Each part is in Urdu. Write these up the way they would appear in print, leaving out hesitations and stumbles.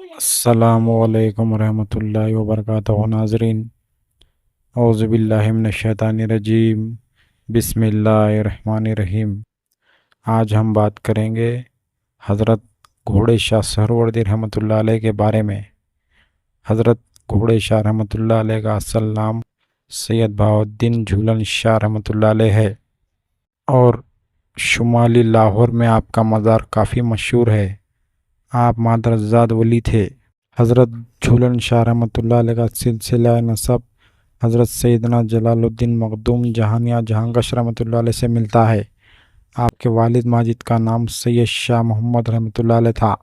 السلام علیکم ورحمۃ اللہ وبرکاتہ ناظرین، اعوذ باللہ من الشیطان الرجیم، بسم اللہ الرحمن الرحیم۔ آج ہم بات کریں گے حضرت گھوڑے شاہ سہروردی رحمۃ اللہ علیہ کے بارے میں۔ حضرت گھوڑے شاہ رحمۃ اللہ علیہ کا اصل نام سید بہاؤالدین جھولن شاہ رحمۃ اللہ علیہ ہے، اور شمالی لاہور میں آپ کا مزار کافی مشہور ہے۔ آپ مادرزاد ولی تھے۔ حضرت جھولن شاہ رحمۃ اللہ علیہ کا سلسلہ نسب حضرت سیدنا جلال الدین مخدوم جہانیاں جہانگش رحمۃ اللہ علیہ سے ملتا ہے۔ آپ کے والد ماجد کا نام سید شاہ محمد رحمۃ اللہ علیہ تھا۔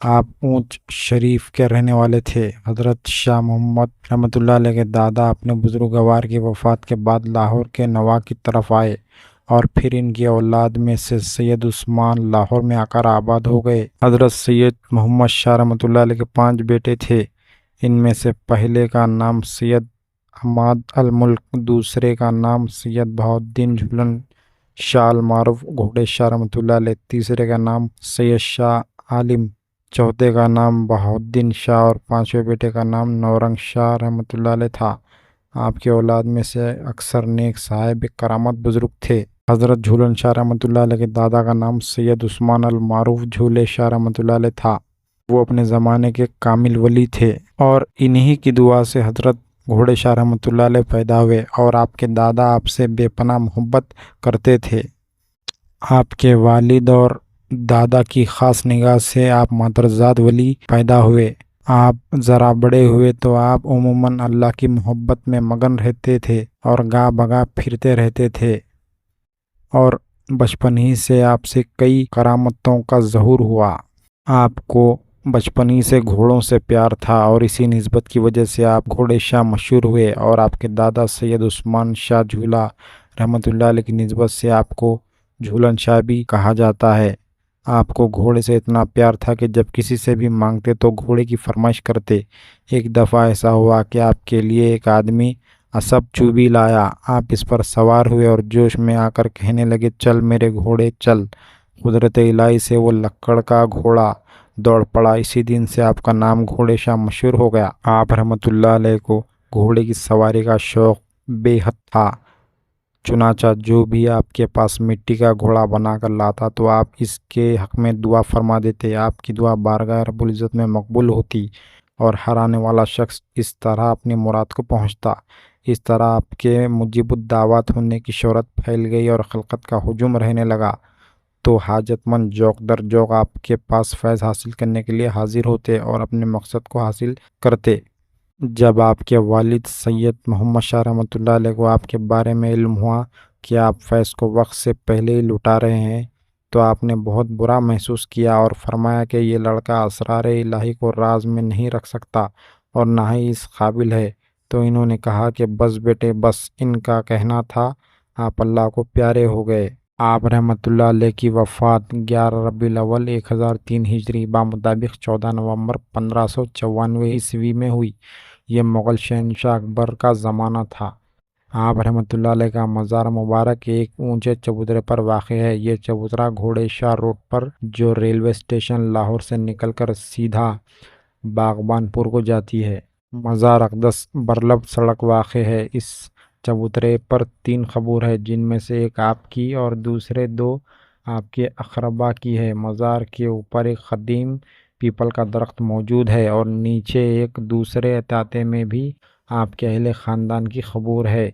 آپ اونچ شریف کے رہنے والے تھے۔ حضرت شاہ محمد رحمۃ اللہ علیہ کے دادا اپنے بزرگوار کی وفات کے بعد لاہور کے نواح کی طرف آئے، اور پھر ان کی اولاد میں سے سید عثمان لاہور میں آ کر آباد ہو گئے۔ حضرت سید محمد شاہ رحمۃ اللہ علیہ کے 5 بیٹے تھے۔ ان میں سے پہلے کا نام سید حماد الملک، دوسرے کا نام سید بہاؤالدین جھولن شاہ المعروف گھوڑے شاہ رحمۃ اللہ علیہ، تیسرے کا نام سید شاہ عالم، چوتھے کا نام بہاؤالدین شاہ، اور 5ویں بیٹے کا نام نورنگ شاہ رحمۃ اللہ علیہ تھا۔ آپ کی اولاد میں سے اکثر نیک صاحب کرامت بزرگ تھے۔ حضرت جھولن شاہ رحمۃ اللہ علیہ کے دادا کا نام سید عثمان المعروف جھولے شاہ رحمۃ اللہ علیہ تھا۔ وہ اپنے زمانے کے کامل ولی تھے، اور انہی کی دعا سے حضرت گھوڑے شاہ رحمۃ اللہ علیہ پیدا ہوئے، اور آپ کے دادا آپ سے بے پناہ محبت کرتے تھے۔ آپ کے والد اور دادا کی خاص نگاہ سے آپ مادرزاد ولی پیدا ہوئے۔ آپ ذرا بڑے ہوئے تو آپ عموماً اللہ کی محبت میں مگن رہتے تھے اور گاہ بگاہ پھرتے رہتے تھے، اور بچپن ہی سے آپ سے کئی کرامتوں کا ظہور ہوا۔ آپ کو بچپن ہی سے گھوڑوں سے پیار تھا، اور اسی نسبت کی وجہ سے آپ گھوڑے شاہ مشہور ہوئے، اور آپ کے دادا سید عثمان شاہ جھولا رحمۃ اللہ علیہ کی نسبت سے آپ کو جھولن شاہ بھی کہا جاتا ہے۔ آپ کو گھوڑے سے اتنا پیار تھا کہ جب کسی سے بھی مانگتے تو گھوڑے کی فرمائش کرتے۔ ایک دفعہ ایسا ہوا کہ آپ کے لیے ایک آدمی اسب چوبی لایا۔ آپ اس پر سوار ہوئے اور جوش میں آ کر کہنے لگے، چل میرے گھوڑے چل۔ قدرت الہی سے وہ لکڑ کا گھوڑا دوڑ پڑا۔ اسی دن سے آپ کا نام گھوڑے شاہ مشہور ہو گیا۔ آپ رحمۃ اللہ علیہ کو گھوڑے کی سواری کا شوق بے حد تھا، چنانچہ جو بھی آپ کے پاس مٹی کا گھوڑا بنا کر لاتا تو آپ اس کے حق میں دعا فرما دیتے۔ آپ کی دعا بارگاہ رب العزت میں مقبول ہوتی، اور ہر آنے والا شخص اس طرح اپنی مراد کو پہنچتا۔ اس طرح آپ کے مجیب الدعوات ہونے کی شہرت پھیل گئی، اور خلقت کا ہجوم رہنے لگا، تو حاجت مند جوق در جوق آپ کے پاس فیض حاصل کرنے کے لیے حاضر ہوتے اور اپنے مقصد کو حاصل کرتے۔ جب آپ کے والد سید محمد شاہ رحمۃ اللہ علیہ کو آپ کے بارے میں علم ہوا کہ آپ فیض کو وقت سے پہلے ہی لٹا رہے ہیں، تو آپ نے بہت برا محسوس کیا، اور فرمایا کہ یہ لڑکا اسرار الہی کو راز میں نہیں رکھ سکتا، اور نہ ہی اس قابل ہے۔ تو انہوں نے کہا کہ بس بیٹے بس، ان کا کہنا تھا۔ آپ اللہ کو پیارے ہو گئے۔ آپ رحمۃ اللہ علیہ کی وفات 11 ربیع الاول 1003 ہجری بمطابق 14 نومبر 1594 عیسوی میں ہوئی۔ یہ مغل شہنشاہ اکبر کا زمانہ تھا۔ آپ رحمۃ اللہ علیہ کا مزار مبارک ایک اونچے چبوترے پر واقع ہے۔ یہ چبوترا گھوڑے شاہ روڈ پر، جو ریلوے اسٹیشن لاہور سے نکل کر سیدھا باغبان پور کو جاتی ہے، مزار اقدس برلب سڑک واقع ہے۔ اس چبوترے پر 3 قبور ہیں، جن میں سے ایک آپ کی اور دوسرے 2 آپ کے اقربا کی ہے۔ مزار کے اوپر ایک قدیم پیپل کا درخت موجود ہے، اور نیچے ایک دوسرے احاطے میں بھی آپ کے اہل خاندان کی قبور ہے۔